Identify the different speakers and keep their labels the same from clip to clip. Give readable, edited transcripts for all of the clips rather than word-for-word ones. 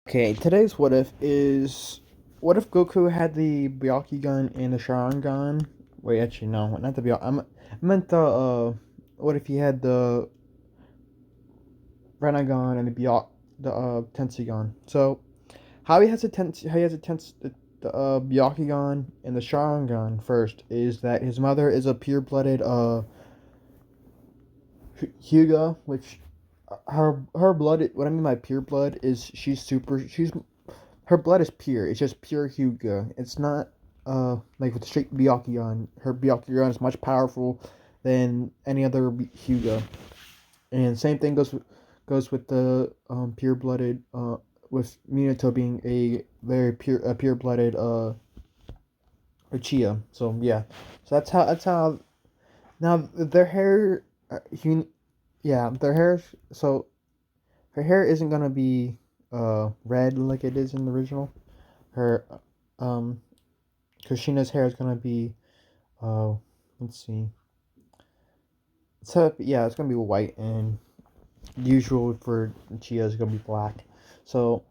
Speaker 1: Okay, today's what if is what if Goku had the Byakugan and the Sharingan? Wait, actually no, not the I meant the what if he had the Rinnegan and the tenseigan. So how he has the Byakugan and the Sharingan first is that his mother is a pure-blooded Hyuga, which her blood. What I mean by pure blood is she's her blood is pure. It's just pure Hyuga. It's not like with straight Byakugan. Her Byakugan is much powerful than any other Hyuga. And same thing goes with the pure blooded with Minato being a very pure blooded Uchiha. So yeah, so that's how now their hair. Yeah, their hair. So her hair isn't gonna be red like it is in the original. Her um Kushina's hair is gonna be uh let's see. So yeah, it's gonna be white, and usual for Chia is gonna be black. So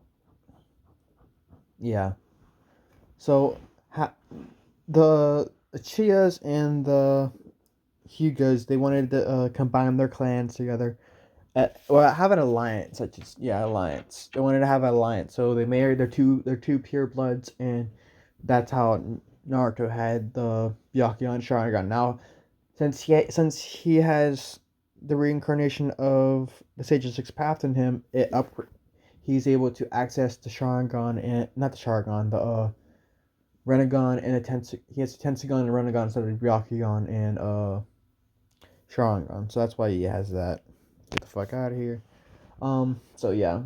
Speaker 1: yeah. So ha- the Chias and the Hyugas, they wanted to combine their clans together. Well, have an alliance, such as alliance. They wanted to have an alliance, so they married their two pure bloods, and that's how Naruto had the Byakugan Sharingan. Now, since he has the reincarnation of the Sage of Six Paths in him, he's able to access the Sharingan and not the Sharingan, the Rinnegan and a He has a tenseigan and a Rinnegan instead of the Byakugan and Sharingan. So that's why he has that. Get the fuck out of here. So yeah.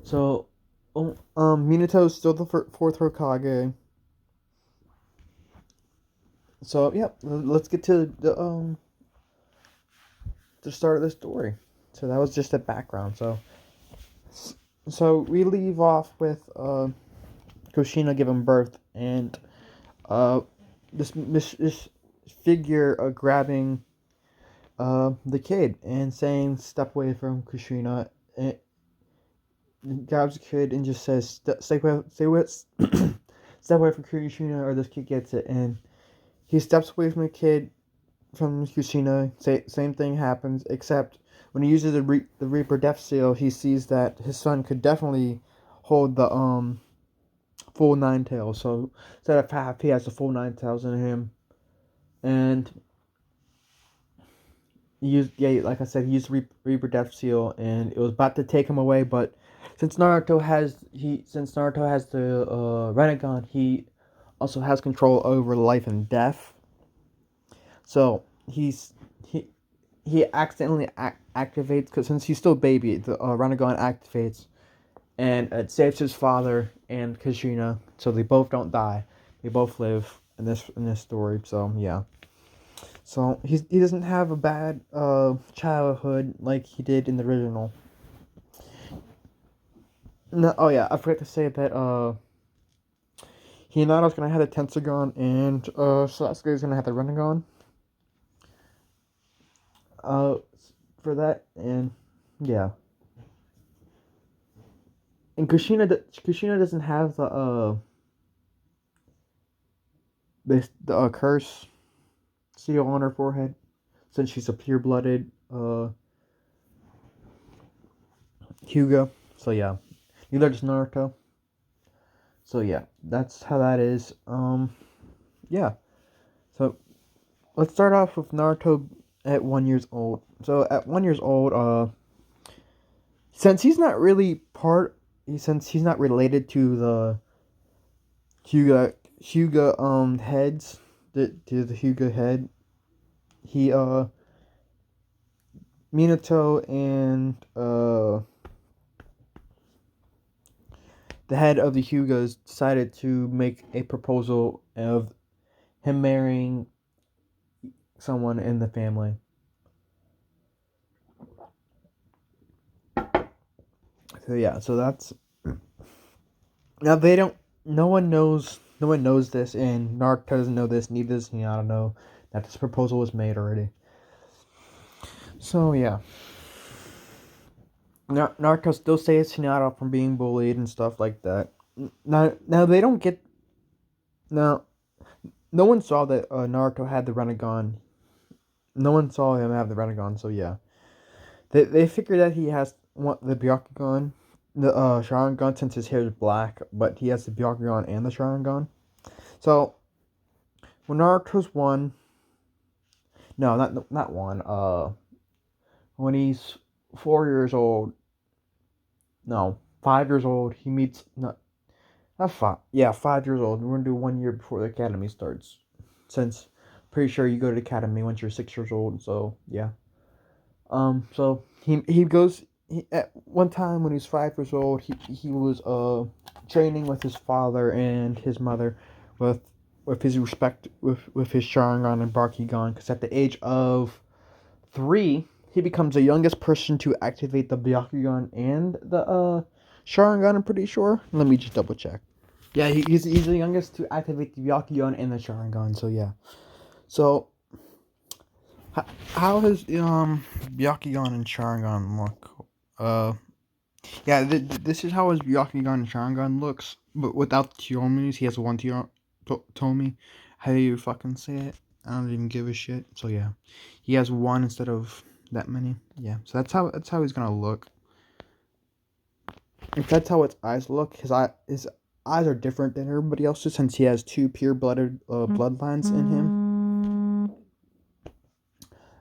Speaker 1: So, Minato's still the fourth Hokage. So yeah, let's get to the start of the story. So that was just a background. So we leave off with Kushina giving birth, and uh this figure grabbing the kid and saying step away from Kushina, and grabs the kid and just says step away from Kushina or this kid gets it, and he steps away from the kid from Kushina. Same thing happens, except when he uses the Reaper Death Seal, he sees that his son could definitely hold the full nine tails. So instead of half, he has the full nine tails in him, and he used like I said, he used Reaper Death Seal, and it was about to take him away, but since Naruto has the Rinnegan, he also has control over life and death. So he he accidentally activates, because since he's still a baby, the Rinnegan activates, and it saves his father and Kushina, so they both don't die. They both live in this story. So yeah. So he doesn't have a bad childhood like he did in the original. No, oh yeah, I forgot to say that Hinata's gonna have the Tenseigan, and Sasuke's gonna have the Rinnegan. Uh, for that, and yeah. And Kushina doesn't have the curse seal on her forehead, since she's a pure blooded Hyuga. So yeah, neither does Naruto. So yeah, that's how that is. Yeah. So let's start off with Naruto at 1 years old. So at 1 years old, since he's not really since he's not related to the Hyuga heads, to the Hyuga head, he Minato and the head of the Hyugas decided to make a proposal of him marrying someone in the family. So yeah, so that's now they don't. No one knows. No one knows this, and Naruto doesn't know this. Neither does Hinata know that this proposal was made already. So yeah, Naruto still saves Hinata from being bullied and stuff like that. Now they don't get now. No one saw that Naruto had the Rinnegan. No one saw him have the Rinnegan, so yeah. They figured that he has the Byakugan, the Sharingan, since his hair is black, but he has the Byakugan and the Sharingan. So when Naruto's one, no, not one. When he's 4 years old, no, 5 years old, he meets not five, yeah, 5 years old. We're gonna do 1 year before the academy starts, since pretty sure you go to the academy once you're 6 years old. So yeah. So he goes at one time when he was 5 years old. He was training with his father and his mother, with his respect with his Sharingan and Bakugan. Because at the age of 3, he becomes the youngest person to activate the Byakugan and the Sharingan. I'm pretty sure. Let me just double check. Yeah, he's the youngest to activate the Byakugan and the Sharingan. So yeah. So how has Byakugan and Sharingan look? Yeah, this is how his Byakugan and Sharingan looks, but without the Tomis. He has one Tomi. How do you fucking say it? I don't even give a shit. So yeah, he has one instead of that many. Yeah, so that's how he's gonna look. If that's how his eyes look, his eyes are different than everybody else's since he has two pure blooded bloodlines in him.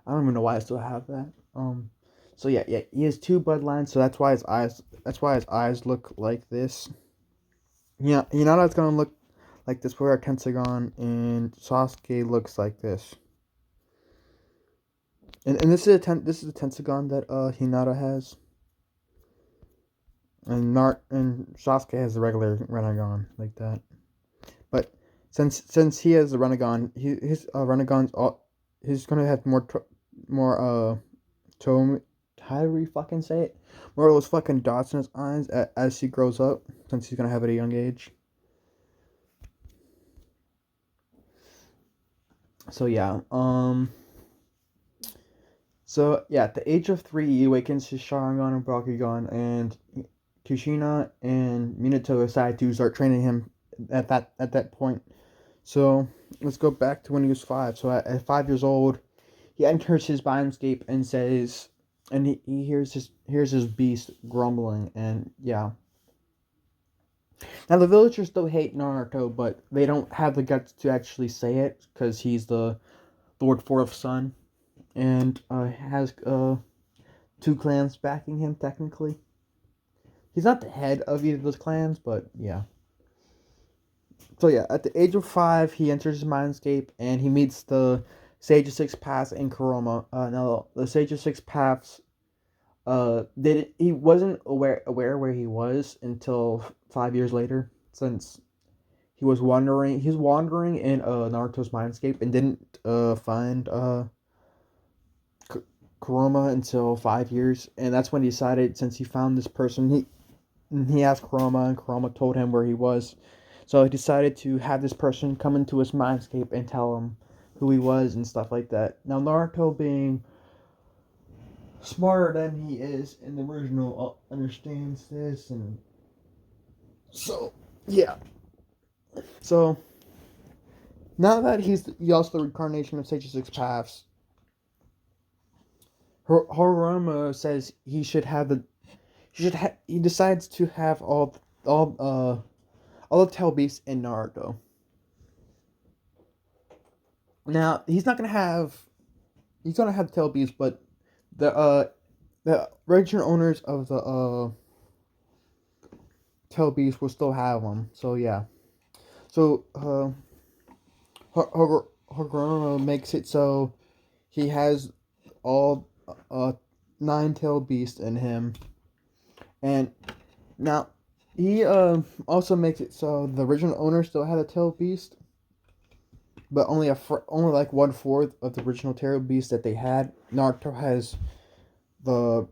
Speaker 1: I don't even know why I still have that. So yeah, he has two bloodlines, so that's why his eyes look like this. Yeah, you know that's gonna look like this where tenseigan and Sasuke looks like this. And this is the tenseigan that Hinata has. And Sasuke has the regular Rinnegan like that. But since he has the Rinnegan, his Rinnegan's he's gonna have more tome. How do we fucking say it? More of those fucking dots in his eyes as he grows up, since he's gonna have it at a young age. So yeah, So yeah, at the age of 3, he awakens his Sharingan and Bakugan, and Kushina and Minato decide to start training him at that point. So let's go back to when he was 5. So at 5 years old, he enters his mindscape and says, and he hears his beast grumbling, and yeah. Now the villagers still hate Naruto, but they don't have the guts to actually say it because he's the Lord Fourth Son, and has 2 clans backing him technically. He's not the head of either of those clans, but yeah. So yeah, at the age of 5, he enters his mindscape and he meets the Sage of Six Paths in Kurama. Now the Sage of Six Paths, he wasn't aware where he was until 5 years later, since he's wandering in Naruto's mindscape and didn't find Kurama until 5 years, and that's when he decided, since he found this person, he asked Kurama, and Kurama told him where he was. So he decided to have this person come into his mindscape and tell him who he was and stuff like that. Now Naruto, being smarter than he is in the original, understands this, and so yeah. So now that he's also the reincarnation of Sage of Six Paths, Horama says he should have the he decides to have all the tail beasts in Naruto. Now he's gonna have tail beasts, but the original owners of the tail beasts will still have them. So yeah. So Horama makes it so he has all 9 tail beasts in him, and now he also makes it so the original owner still had a tail beast, but only only like 1/4 of the original tail beast that they had. Naruto has the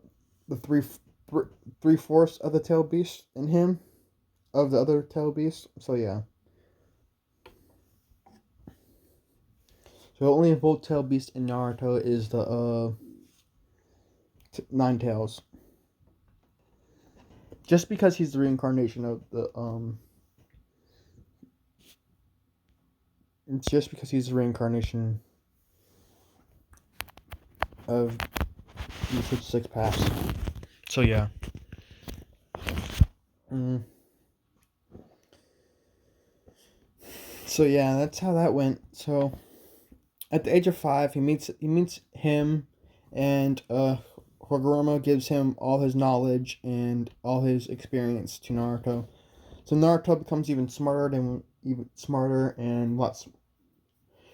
Speaker 1: the 3/4 of the tail beast in him, of the other tail beast. So yeah. So only both tail beast in Naruto is the 9 tails. just because he's the reincarnation of the it's just because he's the reincarnation of the 66 paths. So yeah. So yeah, that's how that went. So at the age of 5, he meets him, and Hagoromo gives him all his knowledge and all his experience to Naruto. So Naruto becomes even smarter and lots.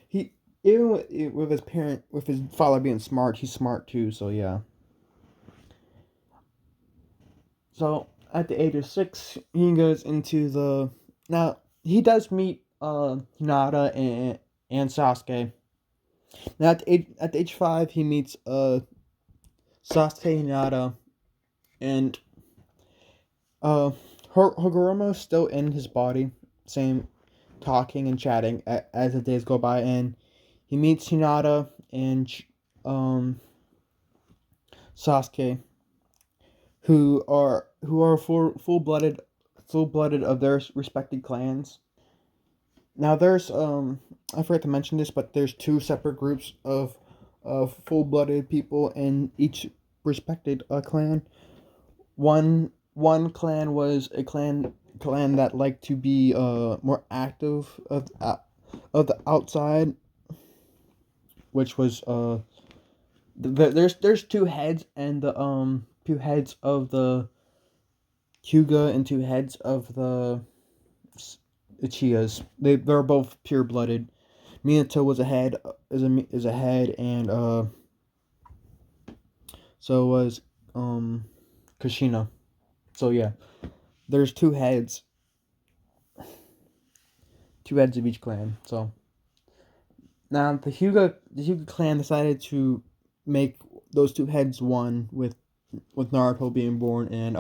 Speaker 1: He even with his father being smart, he's smart too. So yeah. So at the age of 6, he goes into the now he does meet Hinata and Sasuke. Now at the age 5, he meets Sasuke, Hinata, and Hagoromo's still in his body, same talking and chatting as the days go by, and he meets Hinata and Sasuke, who are full blooded of their respected clans. Now there's I forgot to mention this, but there's two separate groups of full blooded people in each respected clan. One clan was a clan that liked to be more active of the outside, which was there's two heads, and the two heads of the Hyuga and two heads of the Uchihas. They're both pure blooded. Minato was a head is a head, and so was Kushina. So yeah, there's two heads of each clan. So now the Hyuga clan decided to make those two heads one with Naruto being born and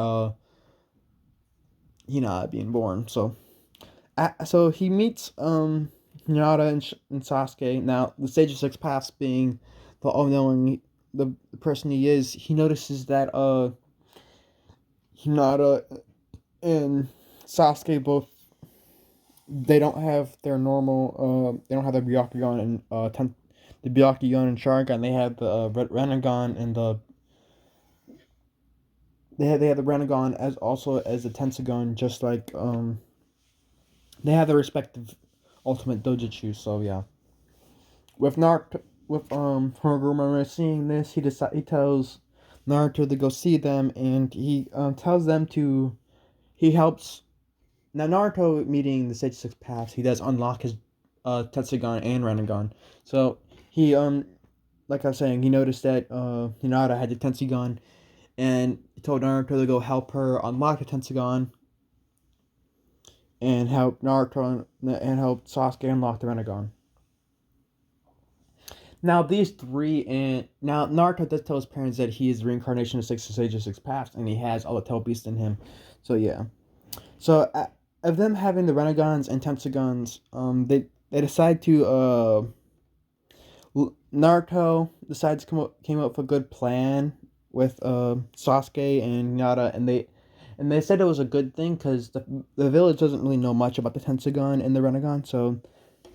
Speaker 1: Hinata being born. So he meets Hinata and Sasuke. Now the Sage of Six Paths being the all knowing the person he is, he notices that Hinata and Sasuke both they don't have their normal they don't have their Byakugan and the Byakugan and Sharingan. They have the Rinnegan and they have the Rinnegan as also as the tenseigan, just like they have their respective ultimate dojutsu. So yeah, with Naruto with Hagoromo seeing this, he tells Naruto to go see them, and he tells them to he helps. Now Naruto meeting the Sage Six Paths, he does unlock his Tenseigan and Rinnegan. So he like I was saying, he noticed that Hinata had the Tenseigan, and he told Naruto to go help her unlock the Tenseigan, and help Naruto and help Sasuke unlock the Rinnegan. Now these three, and now Naruto does tell his parents that he is the reincarnation of Six Sage of Six Paths, and he has all the Tail Beast in him. So yeah. So of them having the Renegons and Tenseigans, they decide to Naruto decides to came up with a good plan with Sasuke and Hinata, and they said it was a good thing because the village doesn't really know much about the Tenseigan and the Renegon. So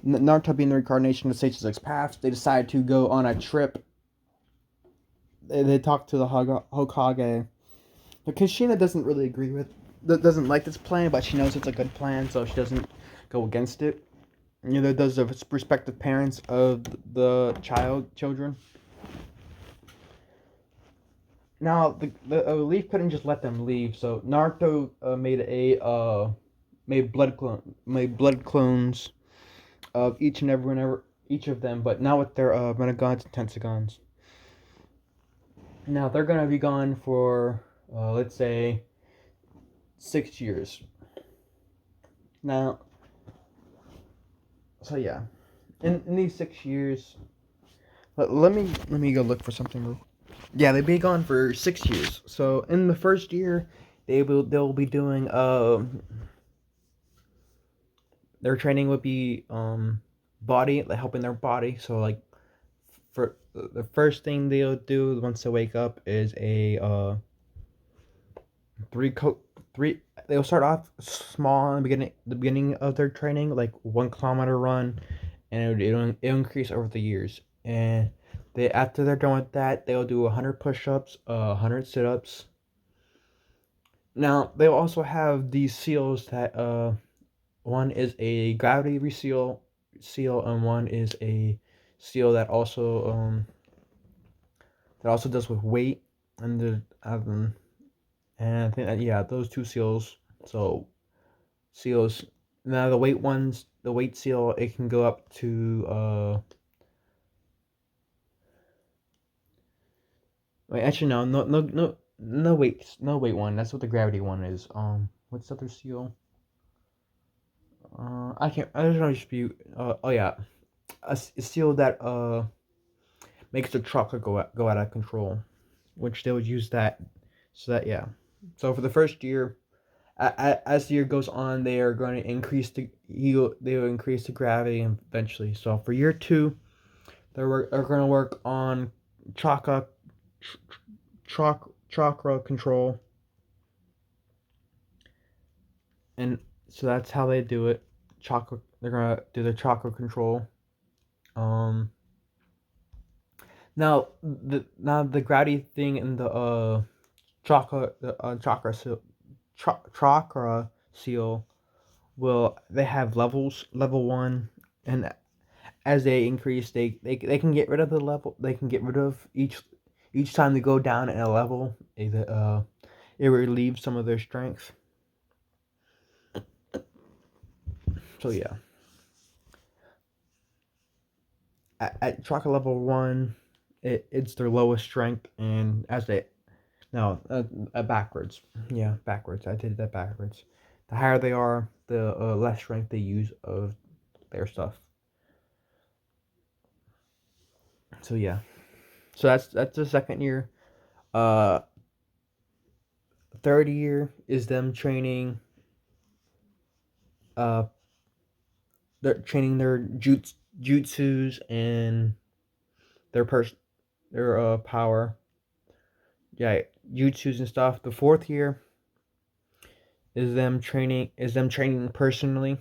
Speaker 1: Naruto being the reincarnation of Sage Six Paths, they decide to go on a trip. They talk to the Hokage, but Kushina doesn't like this plan, but she knows it's a good plan, so she doesn't go against it. Neither does the respective parents of the children. Now the Leaf couldn't just let them leave, so Naruto made blood clones of each of them, but now with their Renegons and Tenseigans. Now they're gonna be gone for let's say 6 years. Now, so yeah, in these 6 years, let me go look for something. Yeah, they'll be gone for 6 years. So in the first year, they'll be doing their training would be body, like helping their body. So like for the first thing they'll do once they wake up is a three. They'll start off small in the beginning of their training, like 1 kilometer run, and it'll increase over the years. And they after they're done with that, they'll do 100 push-ups, 100 sit-ups. Now they'll also have these seals that one is a gravity seal, and one is a seal that also does with weight, and and I think that, yeah, those two seals. So seals. Now the weight seal, it can go up to wait, actually no weight one. That's what the gravity one is. What's the other seal? I can't. I don't know. Dispute. Oh yeah, a seal that makes the truck go out of control, which they would use that. So that, yeah. So for the first year, as the year goes on, they are going to increase they will increase the gravity eventually. So for year two, are going to work on chakra chakra control, and so that's how they do it. Chakra. They're gonna do the chakra control. Um. Now the gravity thing in the chakra seal will they have levels. Level one, and as they increase, they can get rid of the level. They can get rid of each time they go down in a level. It relieves some of their strength. So yeah, at chakra level one, it's their lowest strength, and as they no backwards. Yeah, backwards. I did that backwards. The higher they are, the less strength they use of their stuff. So yeah, so that's the second year. Uh, Third year is them training. Uh, they're training their jutsus and their power. Yeah, jutsus and stuff. The fourth year is them training personally.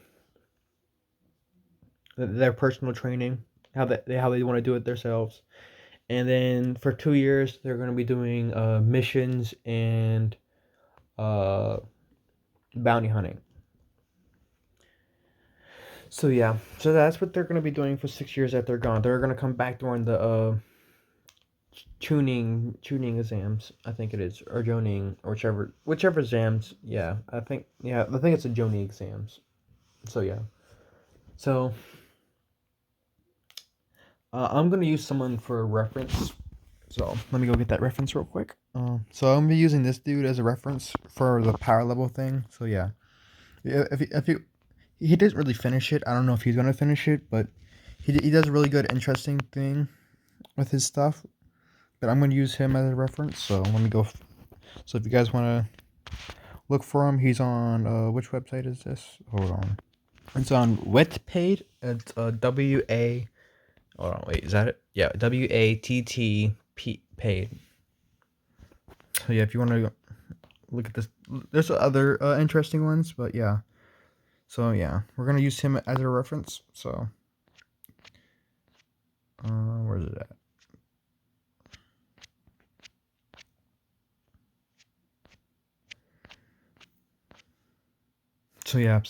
Speaker 1: Their personal training, how they want to do it themselves. And then for 2 years, they're going to be doing missions and uh, bounty hunting. So yeah, so that's what they're going to be doing for 6 years after they're gone. They're going to come back during the tuning exams, I think it is, or joning, or whichever exams. Yeah, I think it's the joning exams. So yeah, so I'm gonna use someone for a reference. So let me go get that reference real quick. So I'm gonna be using this dude as a reference for the power level thing. So yeah, if he didn't really finish it, I don't know if he's gonna finish it, but he does a really good, interesting thing with his stuff. But I'm gonna use him as a reference. So let me go. So if you guys wanna look for him, he's on which website is this? Hold on. It's on wattpad. It's WA. Hold on, wait, is that it? Yeah, WATT paid. So yeah, if you want to look at this, there's other interesting ones, but yeah. So yeah, we're gonna use him as a reference. So, where's it at? So yeah,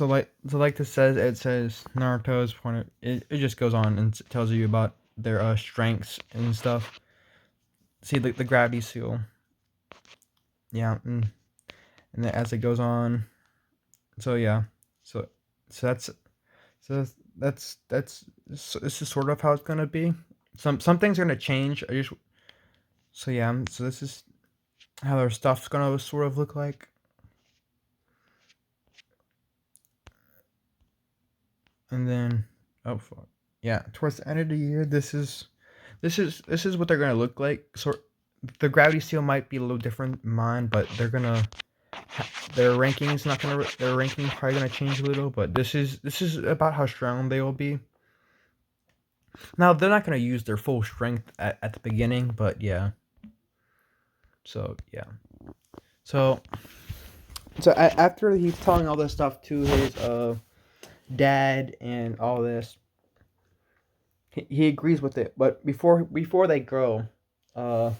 Speaker 1: like this says, it says Naruto's point. It just goes on and tells you about their strengths and stuff. See the gravity seal. Yeah, and then as it goes on, so yeah, so so that's so this is sort of how it's gonna be. Some things are gonna change. So yeah, so this is how their stuff's gonna sort of look like. And then oh fuck. Yeah, towards the end of the year, this is what they're gonna look like. So the gravity seal might be a little different than mine, but their ranking's not gonna their ranking probably gonna change a little. But this is about how strong they will be. Now they're not gonna use their full strength at the beginning, but yeah. So yeah. So after he's telling all this stuff to his dad and all this, he agrees with it. But before they go, uh,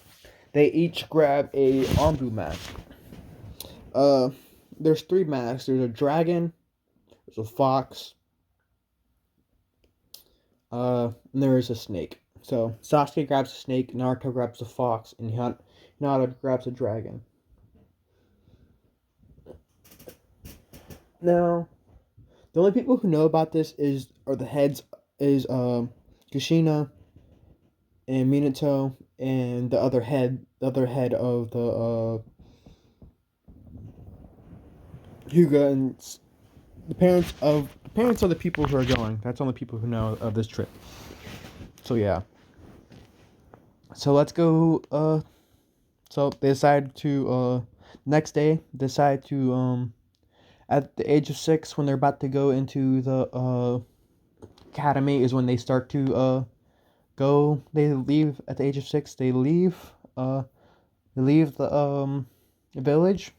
Speaker 1: they each grab a Anbu mask. Uh, there's three masks. There's a dragon. There's a fox. And there is a snake. So Sasuke grabs a snake, Naruto grabs a fox, and Hinata grabs a dragon. Now, the only people who know about this are the heads is Kushina and Minato and the other head of the Hyuga, and the parents of the people who are going. That's the only people who know of this trip. So yeah. So let's go. So they decide to next day decide to at the age of 6, when they're about to go into the academy, is when they start to go. They leave at the age of 6. They leave the village.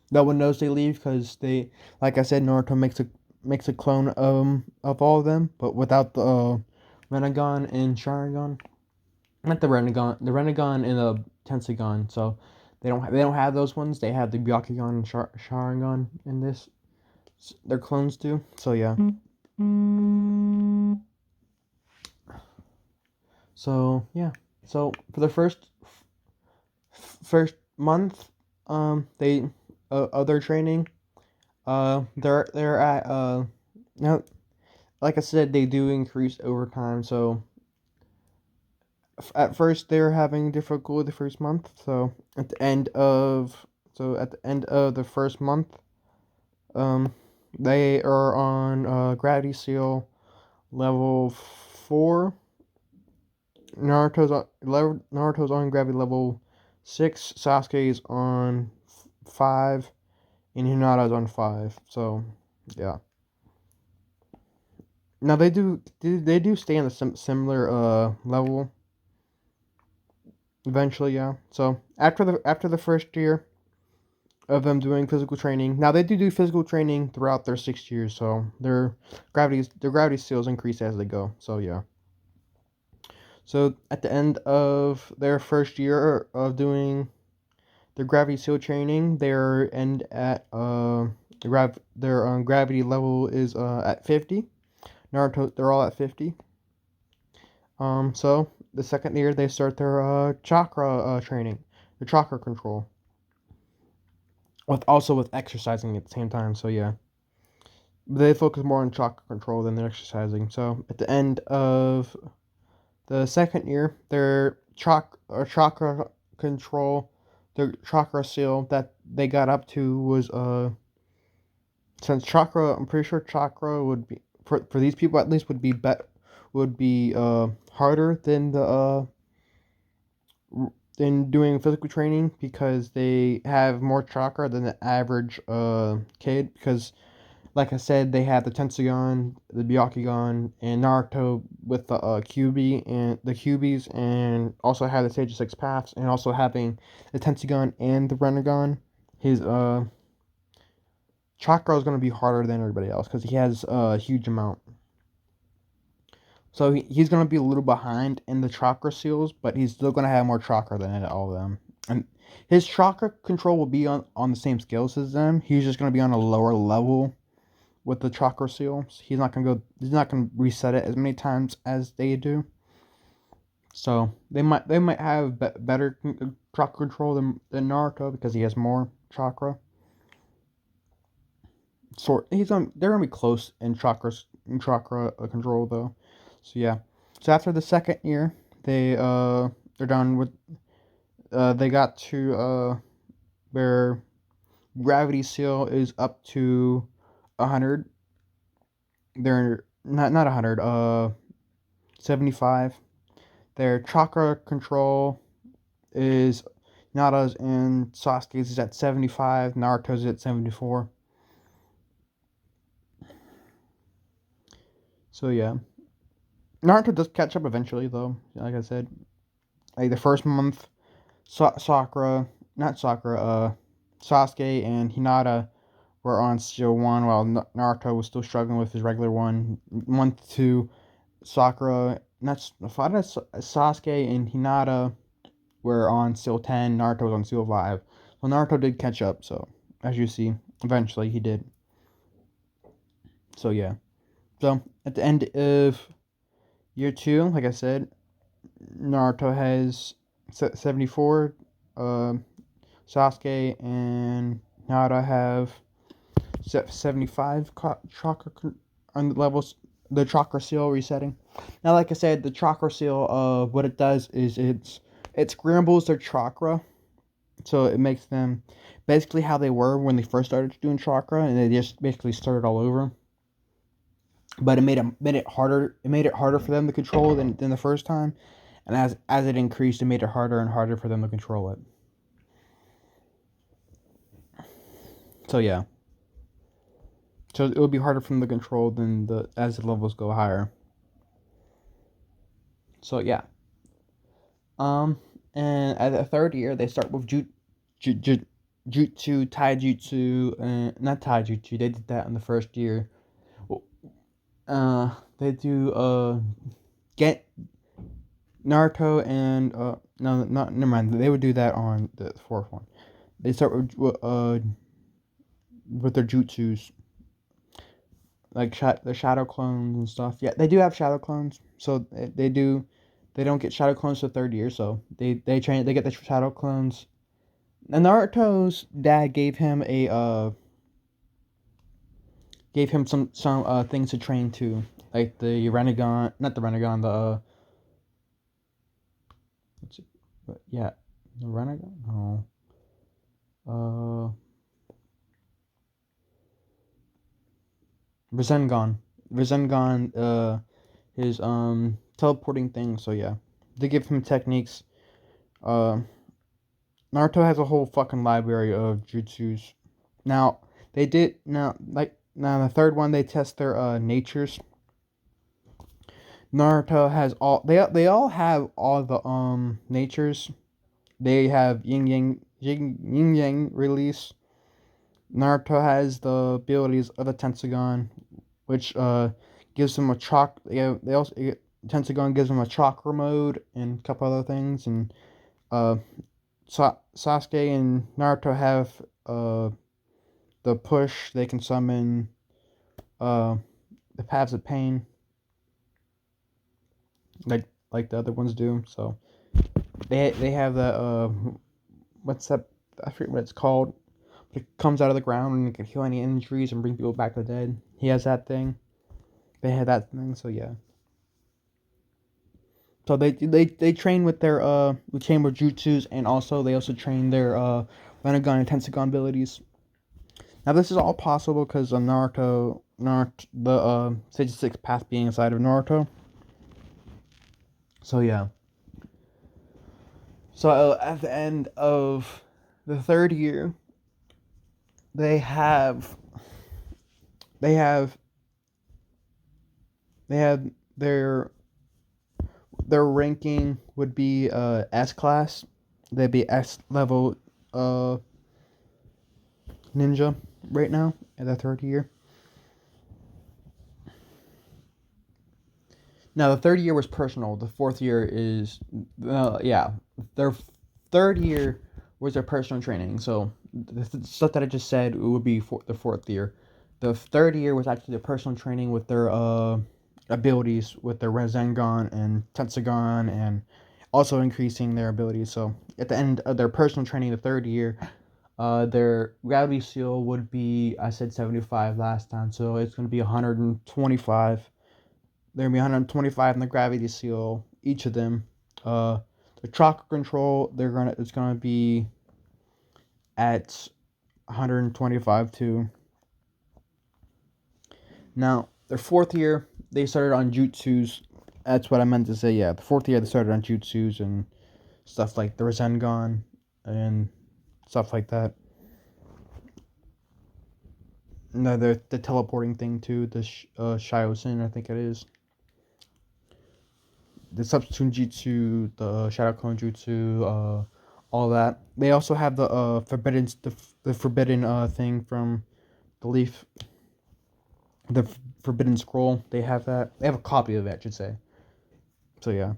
Speaker 1: No one knows they leave because they, like I said, Naruto makes a clone of all of them, but without the Rinnegan and Sharingan. Not the Rinnegan and the tenseigan. So they don't have those ones. They have the Byakugan and Sharingan in this. Their clones do. So yeah. So yeah. So for the first month, they of their training, they're at now, like I said, they do increase over time. So at first they're having difficulty the first month. So at the end of the first month, um, they are on gravity seal level 4. Naruto's on gravity level 6. Sasuke's on 5, and Hinata's on 5. So yeah. Now they do stay on the similar level eventually, yeah. So after the first year of them doing physical training, now they do physical training throughout their 6 years. So their gravity skills increase as they go. So yeah. So at the end of their first year of doing their gravity seal training, their end at their gravity level is at 50. Naruto, they're all at 50. So the second year they start their chakra training, the chakra control, with exercising at the same time. So yeah, they focus more on chakra control than the exercising. So at the end of the second year, their chakra control, their chakra seal that they got up to was since chakra, I'm pretty sure chakra would be for these people at least would be harder than the than doing physical training, because they have more chakra than the average kid, because like I said, they have the tenseigan, the Byakugan, and Naruto with the QB and the QBs, and also have the Sage of Six Paths, and also having the tenseigan and the Rinnegan. His chakra is going to be harder than everybody else because he has a huge amount. So he's going to be a little behind in the chakra seals, but he's still going to have more chakra than all of them. And his chakra control will be on the same scales as them. He's just going to be on a lower level with the chakra seals. He's not going to reset it as many times as they do. So they might have better chakra control than Naruto because he has more chakra. They're gonna be close in chakra control though. So yeah. So after the second year, they're done with they got to their gravity seal is up to 100. They're not 100, 75. Their chakra control is Nada's and Sasuke's is at 75, Naruto's is at 74. So yeah. Naruto does catch up eventually though, like I said. Like the first month Sakura, not Sakura, Sasuke and Hinata were on Steel 1 while Naruto was still struggling with his regular one. 1 to 2, Sakura, not Sasuke and Hinata were on Steel 10, Naruto was on Steel 5. So Naruto did catch up, so as you see, eventually he did. So yeah. So at the end of year 2, like I said, Naruto has 74. Sasuke and Hinata have 75 chakra on the levels. The chakra seal resetting. Now, like I said, the chakra seal, what it does is it scrambles their chakra, so it makes them basically how they were when they first started doing chakra, and they just basically started all over. But it made it harder. It made it harder for them to control than the first time, and as it increased, it made it harder and harder for them to control it. So yeah. So it would be harder for them to control than as the levels go higher. So yeah. And at the third year they start with jutsu, taijutsu, not taijutsu. They did that in the first year. They do get Naruto and no, not never mind. They would do that on the fourth one. They start with their jutsus, like the shadow clones and stuff. Yeah, they do have shadow clones, so they do. They don't get shadow clones to the third year, so they train. They get the shadow clones. And Naruto's dad gave him some things to train to, like the Rinnegan, not the Rinnegan, the what's it? Yeah, the Rinnegan. No, uh, Rinnegan, Rinnegan. His teleporting thing. So yeah, they give him techniques. Uh, Naruto has a whole fucking library of jutsus. Now they did now the third one they test their natures. Naruto has all they all have all the natures. They have yin yang release. Naruto has the abilities of the tenseigan, which gives him a chakra. Yeah, they also tenseigan gives him a chakra mode and a couple other things. And uh, Sasuke and Naruto have the push. They can summon uh the paths of pain, like the other ones do. So they have the what's that? I forget what it's called. It comes out of the ground and it can heal any injuries and bring people back to the dead. He has that thing. They had that thing. So yeah. So they train with their chamber jutsus, and also they also train their Rinnegan and tenseigan abilities. Now this is all possible because of Naruto, the Stage 6 path being inside of Naruto. So yeah. So at the end of the third year, they have they have they have their ranking would be S class. They'd be S level ninja right now in the third year. Now the third year was personal. The fourth year is yeah. Their third year was their personal training. So the stuff that I just said would be for the fourth year. The third year was actually the personal training with their abilities with their Rasengan and Tenseigan, and also increasing their abilities. So at the end of their personal training, the third year, their gravity seal would be, I said 75 last time, so it's going to be 125. There will be 125 in the gravity seal, each of them. The chakra control, it's gonna be at 125 too. Now, their fourth year, they started on jutsus. That's what I meant to say. Yeah, the fourth year they started on jutsus and stuff like the Rasengan and stuff like that. No, the teleporting thing too, the Shiosen, I think it is. The substitute jutsu, the shadow clone jutsu, all that. They also have the the forbidden thing from the leaf, the forbidden scroll. They have that. They have a copy of it, I should say. So yeah.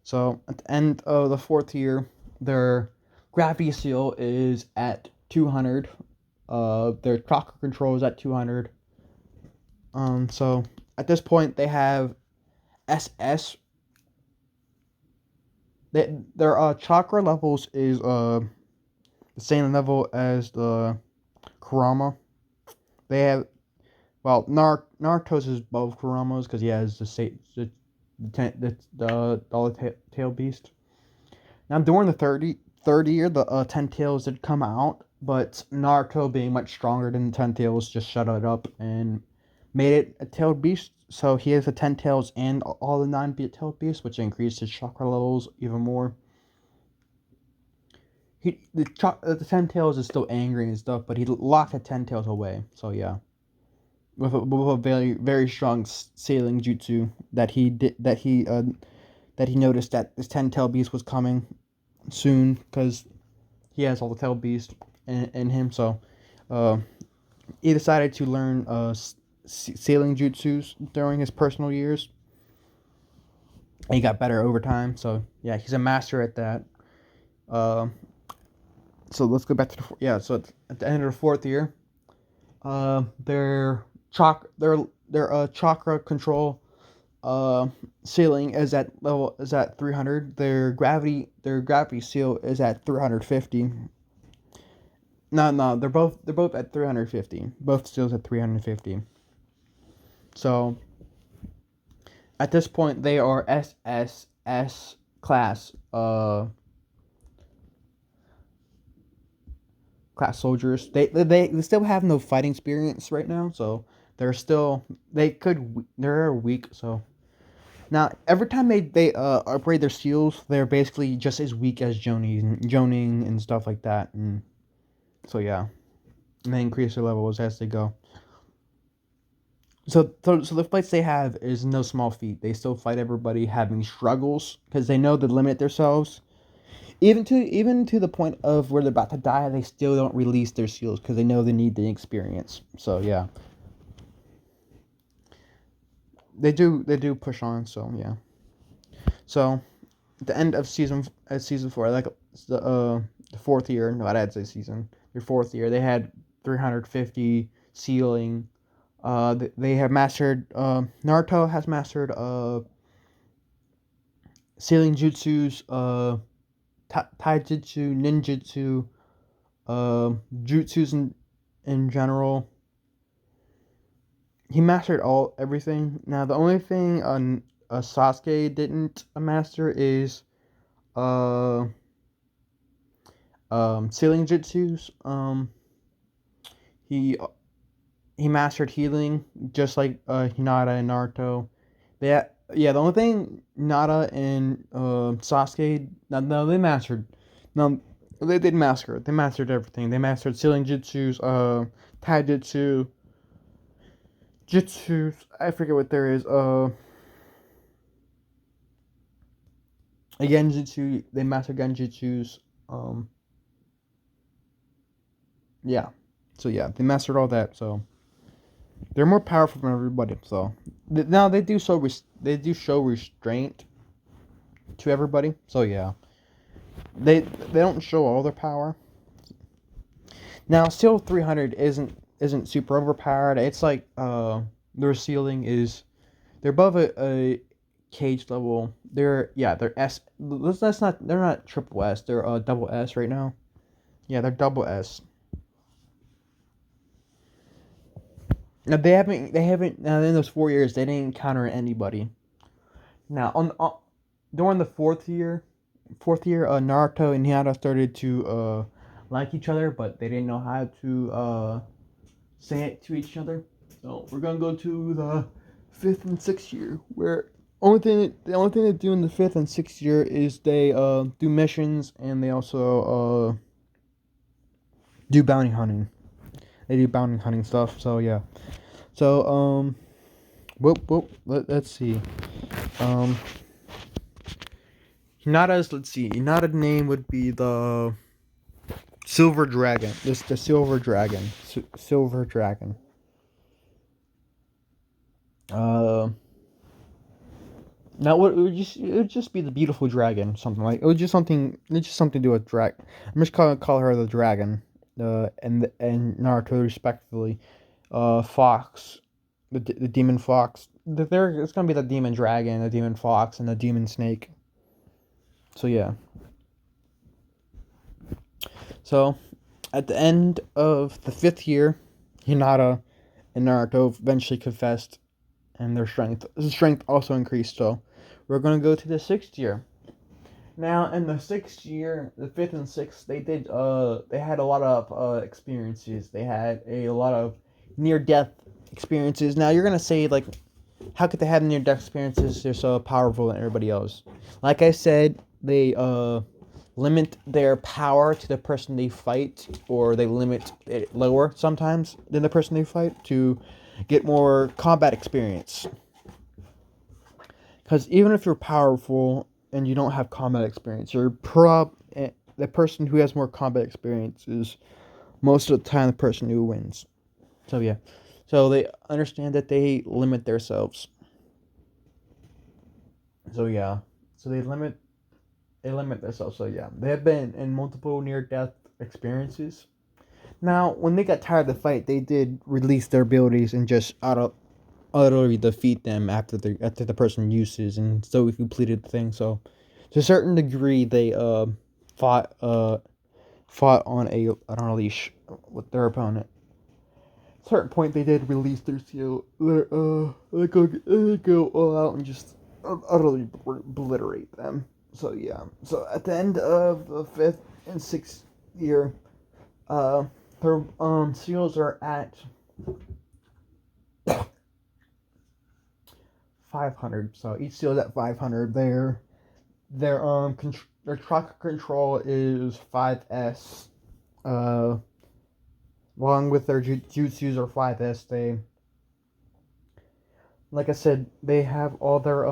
Speaker 1: So at the end of the fourth year, their gravity seal is at 200. Their chakra control is at 200. So at this point they have SS. Their chakra levels is the same level as the Kurama. They have, well, Naruto's is above Kurama's because he has the tail beast. Now during the third year, the 10 tails did come out, but Naruto, being much stronger than the 10 tails, just shut it up and made it a tailed beast. So he has the 10 tails and all the 9 tailed beasts, which increased his chakra levels even more. The 10 tails is still angry and stuff, but he locked the 10 tails away. So yeah, with a very very strong sailing jutsu that he did that he noticed that this 10 tail beast was coming soon because he has all the tail beast in him. So uh, he decided to learn sailing jutsus during his personal years. And he got better over time. So yeah, he's a master at that. Uh, so let's go back to So at the end of the fourth year, their chakra control ceiling is at 300. Their gravity seal is at 350. No, they're both at 350. Both seals at 350. So at this point they are SSS class class soldiers. They still have no fighting experience right now, so they're weak. So now every time they upgrade their seals, they're basically just as weak as Jonin and stuff like that. And so yeah, and they increase their levels as they go. So the fights they have is no small feat. They still fight everybody, having struggles because they know to limit themselves. Even to the point of where they're about to die, they still don't release their seals because they know they need the experience. So yeah, they do push on. So yeah, so at the end of season 4, like the fourth year. No, I'd say season. Your fourth year, they had 350 sealing. They have mastered. Naruto has mastered sealing jutsus. Taijutsu, ninjutsu, jutsus in general. He mastered everything. Now the only thing Sasuke didn't master is sealing jutsus. He he mastered healing just like Hinata and Naruto. The only thing Nada and Sasuke, no, they mastered. No, they did master it. They mastered everything. They mastered sealing jutsus, taijutsu, jutsus. I forget what there is. Genjutsu. They mastered genjutsus. Yeah. So yeah, they mastered all that. So they're more powerful than everybody. So now they do show restraint to everybody. So yeah, they don't show all their power. Now still 300 isn't super overpowered. It's like their ceiling is they're above a cage level. They're S. That's not they're not triple S. They're double S right now. Yeah, they're double S. Now they haven't now in those 4 years they didn't encounter anybody. Now on during the fourth year, Naruto and Hinata started to like each other, but they didn't know how to say it to each other. So we're gonna go to the fifth and sixth year, where the only thing they do in the fifth and sixth year is they do missions and they also do bounty hunting. They do bounty hunting stuff. So yeah. So let's see. Hinata's, let's see, Hinata name would be the Silver Dragon. This the Silver Dragon. Silver Dragon. Uh, Now what it would just be the beautiful dragon, something like it would just something it's just something to do with drag. I'm just call her the dragon, and Naruto respectively, Fox, the demon fox. There it's gonna be the demon dragon, the demon fox, and the demon snake. So yeah. So, at the end of the 5th year, Hinata and Naruto eventually confessed, and their strength also increased. So, we're gonna go to the 6th year. Now, in the 6th year, the fifth and sixth, they had a lot of experiences. They had a lot of near death experiences. Now, you're gonna say like, how could they have near death experiences? They're so powerful than everybody else. Like I said, they limit their power to the person they fight, or they limit it lower sometimes than the person they fight to get more combat experience. Because even if you're powerful and you don't have combat experience, the person who has more combat experience is most of the time the person who wins. So yeah, so they understand that they limit themselves. So yeah, so they limit themselves. So yeah, they have been in multiple near death experiences. Now, when they got tired of the fight, they did release their abilities and just utterly defeat them after the person uses, and so we completed the thing. So to a certain degree, they fought fought on a leash with their opponent. At a certain point, they did release their seal. They go all out and just utterly obliterate them. So yeah. So at the end of the 5th and 6th year, their seals are at 500. So each seal is at 500. Their chakra control is 5S. Along with their jutsus are 5S. They, like I said, they have all their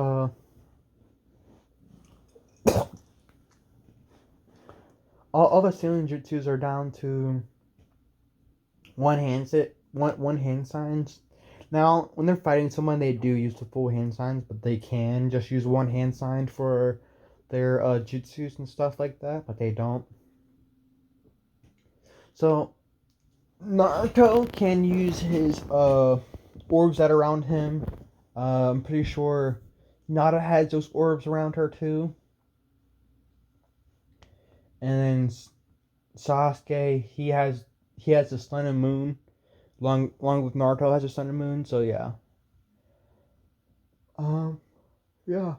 Speaker 1: all the sealing jutsus are down to one hand signs. Now, when they're fighting someone, they do use the full hand signs, but they can just use one hand sign for their jutsus and stuff like that, but they don't. So, Naruto can use his orbs that are around him. I'm pretty sure Nada has those orbs around her too. And then Sasuke, he has the sun and moon, along with Naruto has the sun and moon. So yeah. Yeah.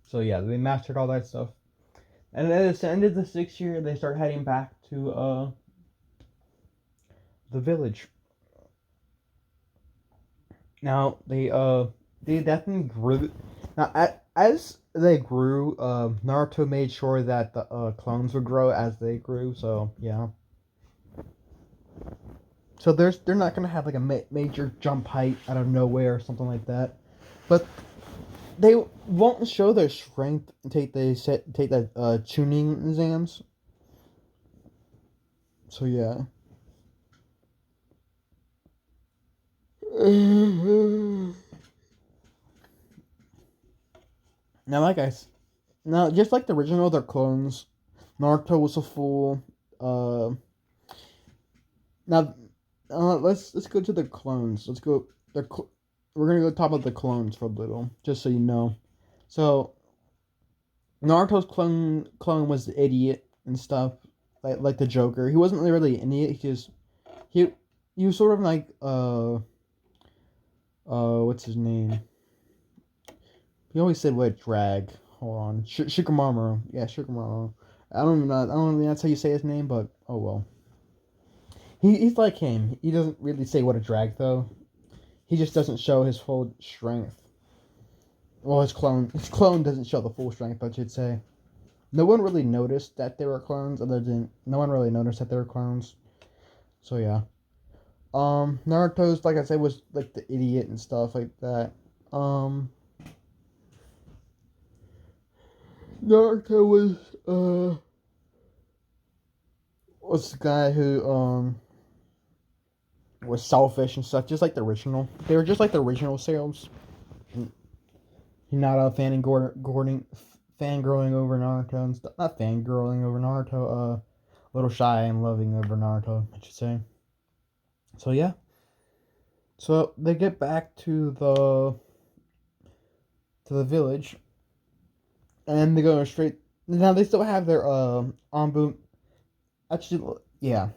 Speaker 1: So yeah, they mastered all that stuff. And then at the end of the 6th year, they start heading back to the village. Now they definitely grew. Now as they grew, Naruto made sure that the clones would grow as they grew. So yeah. So they're not gonna have like a major jump height out of nowhere or something like that, but they won't show their strength and take that tuning exams. So yeah. Now, now just like the original, they're clones. Naruto was a fool. Uh, Now, let's go to the clones. Let's go. We're gonna go talk about the clones for a little, just so you know. So Naruto's clone was the idiot and stuff, like the Joker. He wasn't really an idiot. He he was sort of like what's his name? He always said what drag. Hold on, Shikamaru. Yeah, Shikamaru. I don't even know that's how you say his name, but oh well. He's like him. He doesn't really say what a drag though. He just doesn't show his full strength. Well, his clone doesn't show the full strength, I should say. No one really noticed that they were clones, no one really noticed that they were clones. So yeah. Naruto's, like I said, was like the idiot and stuff like that. Um, Naruto was the guy who was selfish and stuff, just like the original. They were just like the original sales. Not a fan and fangirling over Naruto and stuff. Not fangirling over Naruto. A little shy and loving over Naruto, I should say. So yeah. So they get back to the village, and they go straight. Now they still have their Anbu. Actually, yeah,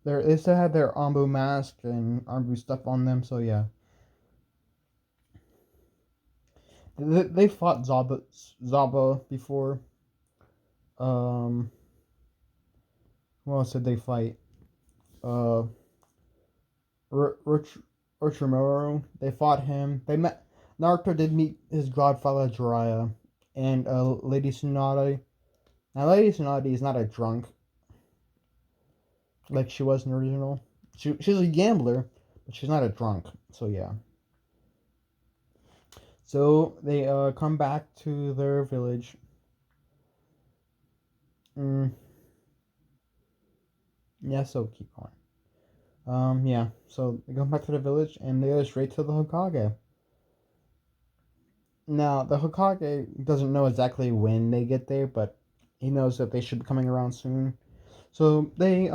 Speaker 1: they still have their Anbu mask and Anbu stuff on them. So yeah, they fought Zaba before. Um, what else did they fight? Uh, Orochimaru. They fought him. They met. Naruto did meet his godfather Jiraiya and Lady Tsunade. Now, Lady Tsunade is not a drunk like she was in the original. She's a gambler, but she's not a drunk. So yeah. So they come back to their village. Yeah. So keep going. Yeah. So they come back to the village and they go straight to the Hokage. Now the Hokage doesn't know exactly when they get there, but he knows that they should be coming around soon. So they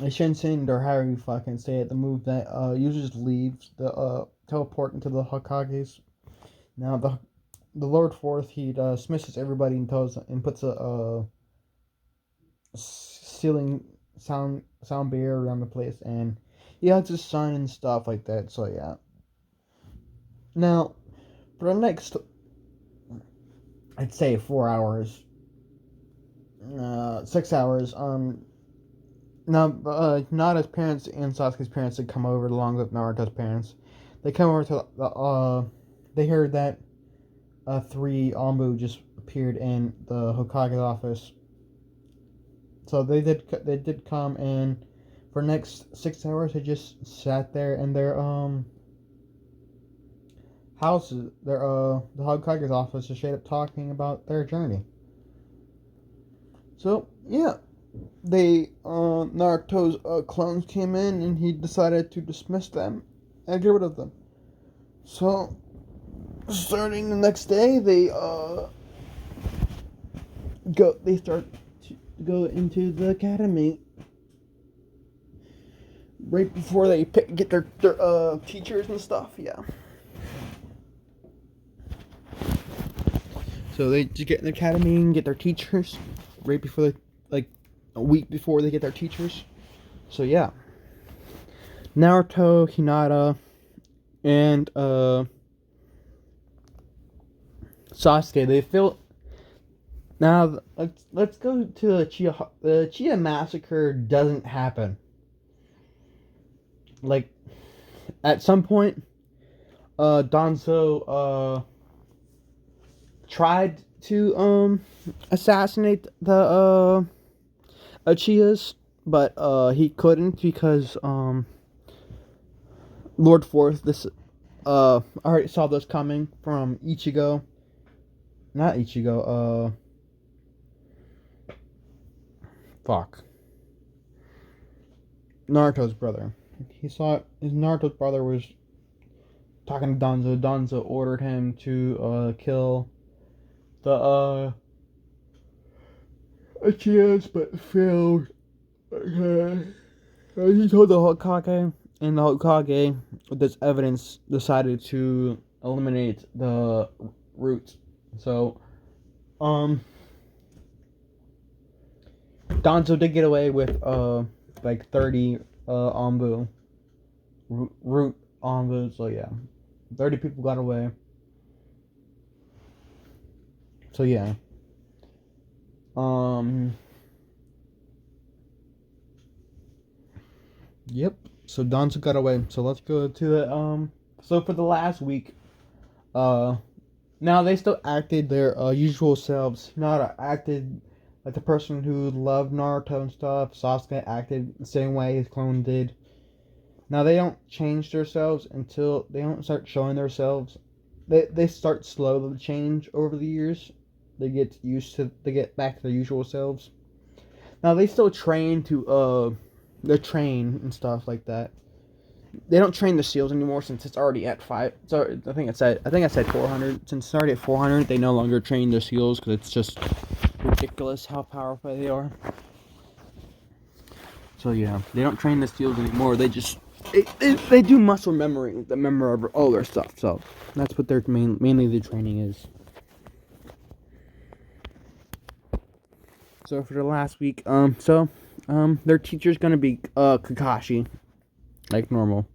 Speaker 1: Shinsen or however you fucking say it, the move that uses leaves the teleport into the Hokages. Now the Lord Fourth he smishes everybody and puts a ceiling sound barrier around the place, and he has his son and stuff like that. So yeah. Now for the next, I'd say 4 hours, 6 hours. Now, Nada's parents and Sasuke's parents had come over along with Naruto's parents. They come over to they heard that three Anbu just appeared in the Hokage's office. So they did come, and for the next 6 hours they just sat there in their houses, the Hokage's office, just straight up talking about their journey. So yeah, they Naruto's clones came in and he decided to dismiss them and get rid of them. So starting the next day, they start to go into the academy right before they get their teachers and stuff. Yeah. So they just get in the academy and get their teachers right before like a week before they get their teachers. So yeah. Naruto, Hinata, and Sasuke, they feel. Now let's go to the Chia. The Chia massacre doesn't happen. Like at some point, Danzo tried to assassinate the Uchiha's, but he couldn't because Lord Fourth I already saw this coming from Ichigo. Not Ichigo, fuck. Naruto's brother. He saw Naruto's brother was talking to Danzo. Danzo ordered him to kill the Uchihas, but failed. Okay. He told the Hokage, and the Hokage, with this evidence, decided to eliminate the roots. So, Danzo did get away with like 30 Anbu root Anbu. So yeah, 30 people got away. So yeah. Yep. So Danzo got away. So let's go to the So for the last week, uh, now they still acted their usual selves. Not acted like the person who loved Naruto and stuff. Sasuke acted the same way his clone did. Now they don't change themselves until they don't start showing themselves. They start slow to change over the years. They get back to their usual selves. Now they still train to they train and stuff like that. They don't train the seals anymore since it's already at 5. So I think I said 400. Since it's already at 400, they no longer train the seals because it's just ridiculous how powerful they are. So yeah, they don't train the seals anymore. They just they do muscle memory, the memory of all their stuff. So that's what their mainly the training is. So for the last week, their teacher's gonna be Kakashi, like normal.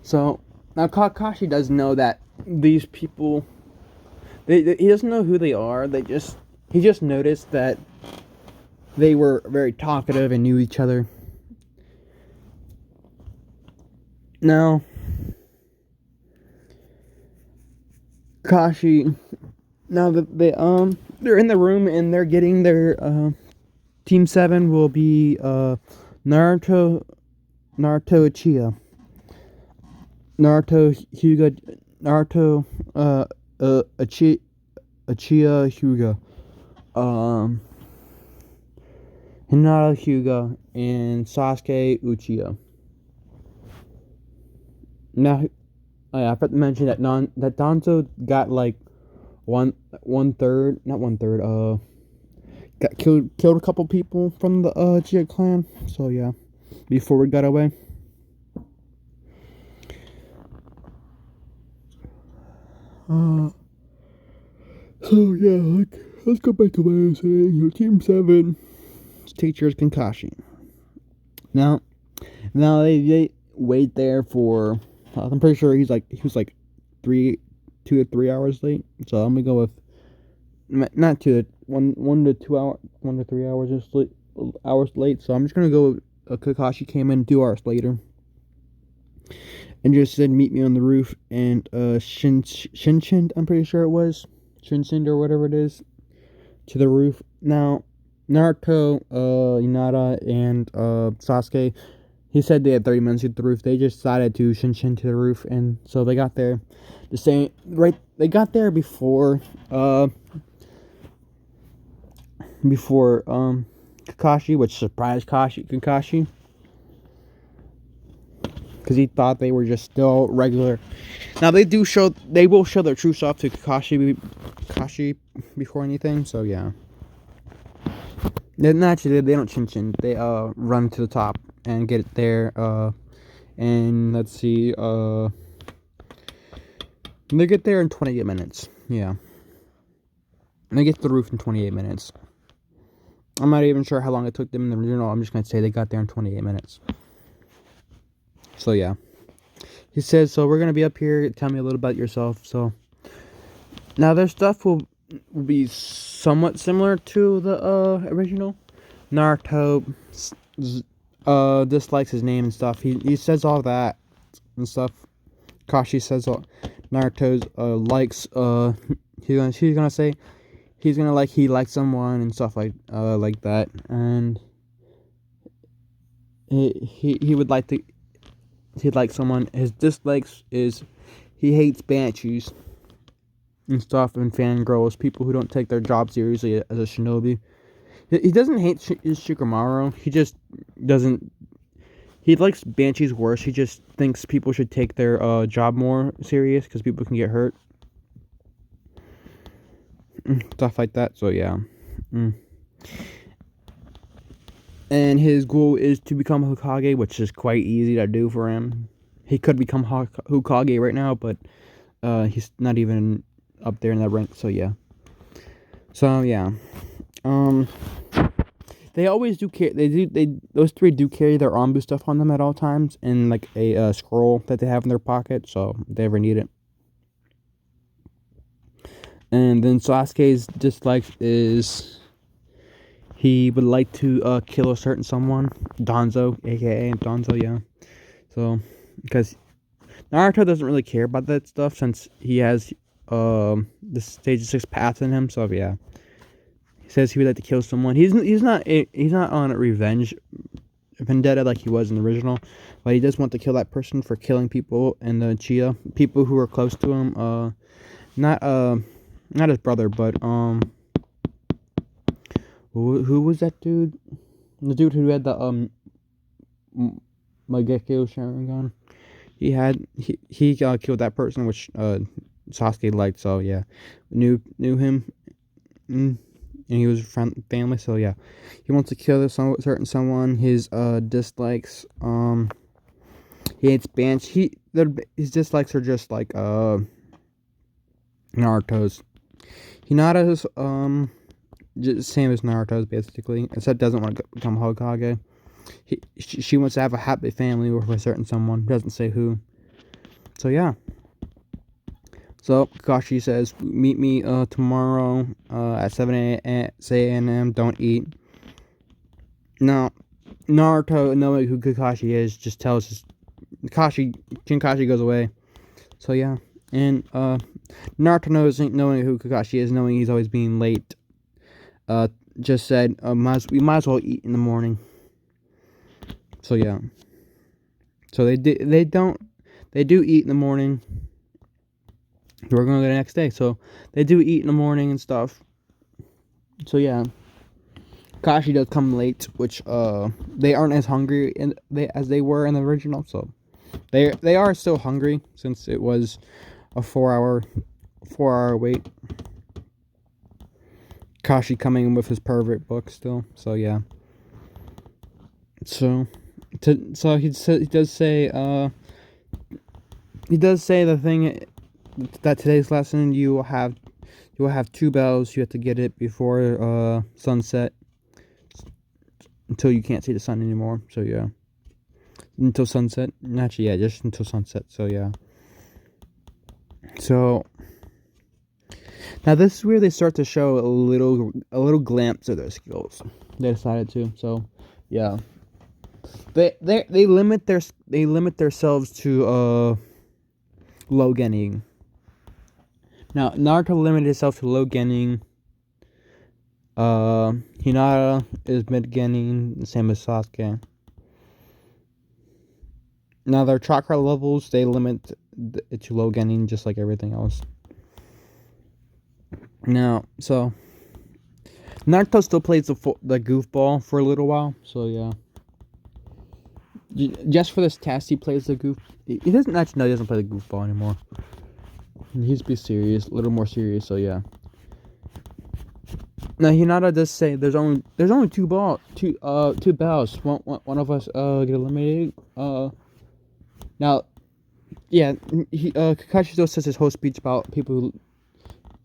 Speaker 1: So now Kakashi does know that these people, he doesn't know who they are. He just noticed that they were very talkative and knew each other. Now, Kakashi, now that they're in the room and they're getting their Team 7 will be Naruto Uchiha, Naruto Hyuga, Naruto Uchiha Hyuga, Hinata Hyuga, and Sasuke Uchiha. Now, I forgot to mention that Danzo got like one third, not one third, got killed a couple people from the Uchiha clan. So yeah, before we got away. So yeah, let's go back to what I was saying. Your Team 7 teacher is Kakashi. Now they wait there for. I'm pretty sure he was like 2 to 3 hours late. So I'm gonna go with not 1 to 2 hours, 1 to 3 hours late. So I'm just gonna go with Kakashi came in 2 hours later. And just said, meet me on the roof, and Shinshin, I'm pretty sure it was, Shinshin or whatever it is, to the roof. Now, Naruto, Hinata, and Sasuke, he said they had 30 minutes to get the roof. They just decided to Shinshin to the roof, and so they got there. They got there before Kakashi, which surprised Kakashi. Because he thought they were just still regular. Now they will show their true self to Kakashi before anything. So yeah. Naturally, they don't chin. They run to the top and get it there. And let's see. They get there in 28 minutes. Yeah. And they get to the roof in 28 minutes. I'm not even sure how long it took them in the original. I'm just gonna say they got there in 28 minutes. So yeah, he says, so we're gonna be up here. Tell me a little about yourself. So now their stuff will be somewhat similar to the original. Naruto dislikes his name and stuff. He says all that and stuff. Kashi says Naruto's likes he's gonna say he likes someone and stuff like that, and he would like to. He'd like someone. His dislikes is he hates banshees and stuff, and fangirls, people who don't take their job seriously as a shinobi. He doesn't hate Shikamaru. He just doesn't. He likes banshees worse. He just thinks people should take their job more serious because people can get hurt, stuff like that. So yeah. And his goal is to become Hokage, which is quite easy to do for him. He could become Hokage right now, but he's not even up there in that rank. So yeah. They always do carry. Those three do carry their Anbu stuff on them at all times, and like a scroll that they have in their pocket, so if they ever need it. And then Sasuke's dislikes is. He would like to kill a certain someone, Danzo, aka Danzo, yeah. So, because
Speaker 2: Naruto doesn't really care about that stuff since he has the stage 6 path in him. So yeah, he says he would like to kill someone. He's not on revenge vendetta like he was in the original, but he does want to kill that person for killing people in the Chia, people who are close to him. Not not his brother, but who was that dude? The dude who had the Magekyo Sharingan. He killed that person, which Sasuke liked. So yeah, knew him, and he was family. So yeah, he wants to kill certain someone. His dislikes. He hates bands. His dislikes are just like Naruto's. Hinata's just same as Naruto's basically, except doesn't want to become Hokage. She wants to have a happy family with a certain someone. Doesn't say who. So yeah. So Kakashi says, "Meet me tomorrow at 7 a.m. Don't eat." Now, Naruto, knowing who Kakashi is, just tells Kakashi goes away. So yeah, and Naruto knowing who Kakashi is, knowing he's always being late. Just said, we might as well eat in the morning. So yeah. So they do eat in the morning. We're gonna go the next day. So they do eat in the morning and stuff. So yeah. Kashi does come late, which they aren't as hungry as they were in the original, so they are still hungry since it was a 4-hour wait. Kashi coming in with his pervert book still, so yeah. So he does say the thing that today's lesson you will have 2 bells. You have to get it before sunset until you can't see the sun anymore. So yeah, until sunset. Actually, yeah, just until sunset. So yeah. So now this is where they start to show a little glimpse of their skills. They decided to. So yeah, they limit themselves to low genin. Now Naruto limited himself to low genin. Hinata is mid genin, same as Sasuke. Now their chakra levels, they limit it to low genin just like everything else. Now, so Naruto still plays the goofball for a little while, so yeah. Just for this test, he plays the goof. He doesn't actually. No, he doesn't play the goofball anymore. He used to be serious, a little more serious. So yeah. Now Hinata does say there's only 2 bells. One of us get eliminated. Now, yeah. Kakashi still says his whole speech about people who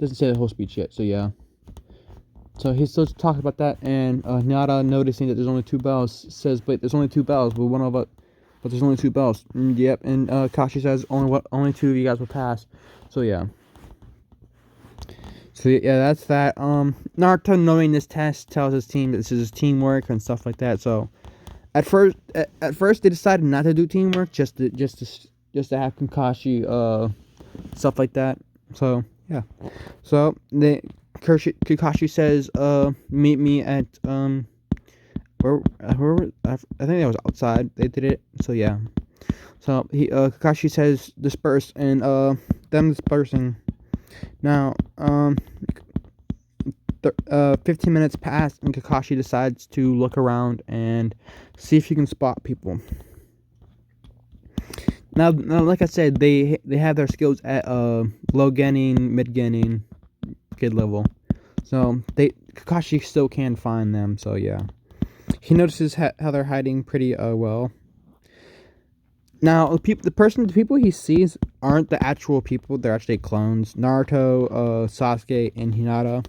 Speaker 2: doesn't say the whole speech yet. So yeah. So he's still talking about that, and Hinata noticing that there's only 2 bells says, "But there's only 2 bells. But there's only 2 bells." Yep, and Kashi says only 2 of you guys will pass. So yeah. So yeah, that's that. Naruto knowing this test tells his team that this is his teamwork and stuff like that. So at first they decided not to do teamwork, just to have Kakashi stuff like that. So yeah. So Kakashi says, meet me at where I think that was outside. They did it. So yeah. So Kakashi says disperse, and them dispersing. Now 15 minutes pass, and Kakashi decides to look around and see if he can spot people. Now like I said, they have their skills at low genin, mid genin, kid level. So Kakashi still can find them. So yeah, he notices how they're hiding pretty well. Now the people he sees aren't the actual people; they're actually clones. Naruto, Sasuke, and Hinata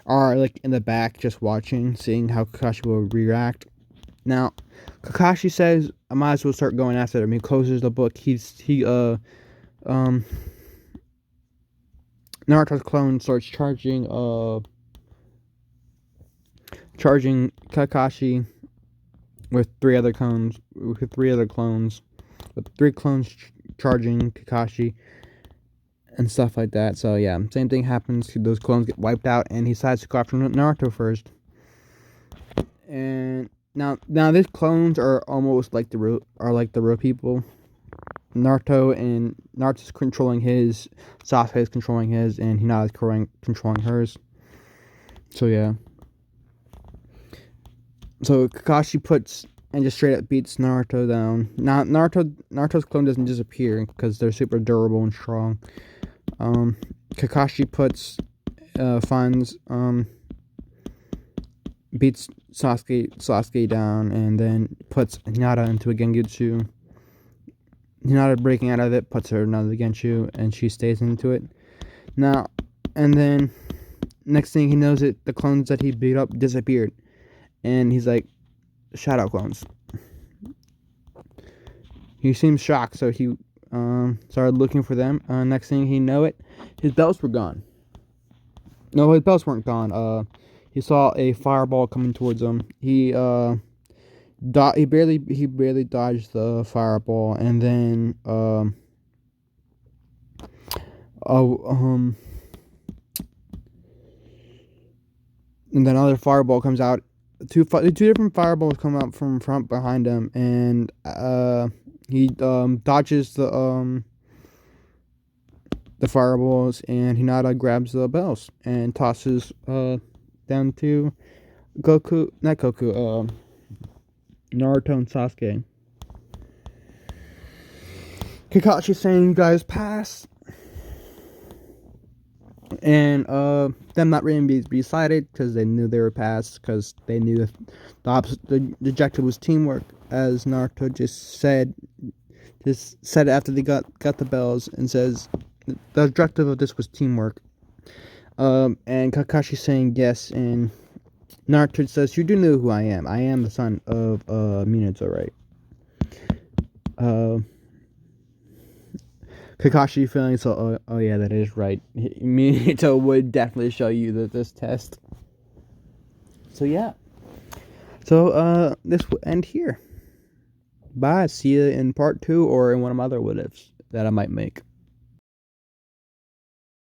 Speaker 2: are like in the back, just watching, seeing how Kakashi will react. Now, Kakashi says, "I might as well start going after him." He closes the book. Naruto's clone starts charging Kakashi with 3 other clones. With 3 clones charging Kakashi and stuff like that. So yeah, same thing happens. Those clones get wiped out, and he decides to go after Naruto first. And now these clones are almost like the real people. Naruto's controlling his, Sasuke's controlling his, and Hinata's controlling hers. So yeah. So Kakashi puts and just straight up beats Naruto down. Now Naruto's clone doesn't disappear because they're super durable and strong. Kakashi finds beats Sasuke down, and then puts Hinata into a Genjutsu. Hinata breaking out of it puts her another Genjutsu, and she stays into it. Now, and then next thing he knows, the clones that he beat up disappeared, and he's like, "Shadow clones." He seems shocked, so he started looking for them. Next thing he know it, his belts were gone. No, his belts weren't gone. He saw a fireball coming towards him. He barely dodged the fireball, and then and then another fireball comes out. Two different fireballs come out from front behind him, and he dodges the fireballs, and Hinata grabs the bells and tosses down to Naruto and Sasuke. Kakashi saying, "You guys pass," and them not really be excited because they knew they were passed, because they knew the objective was teamwork, as Naruto just said after they got the bells, and says the objective of this was teamwork. And Kakashi saying yes, and Naruto says, "You do know who I am. I am the son of Minato, right?" Kakashi feeling so, oh yeah, that is right. Minato would definitely show you this test. So yeah. So this will end here. Bye. See you in part 2 or in one of my other what ifs that I might make.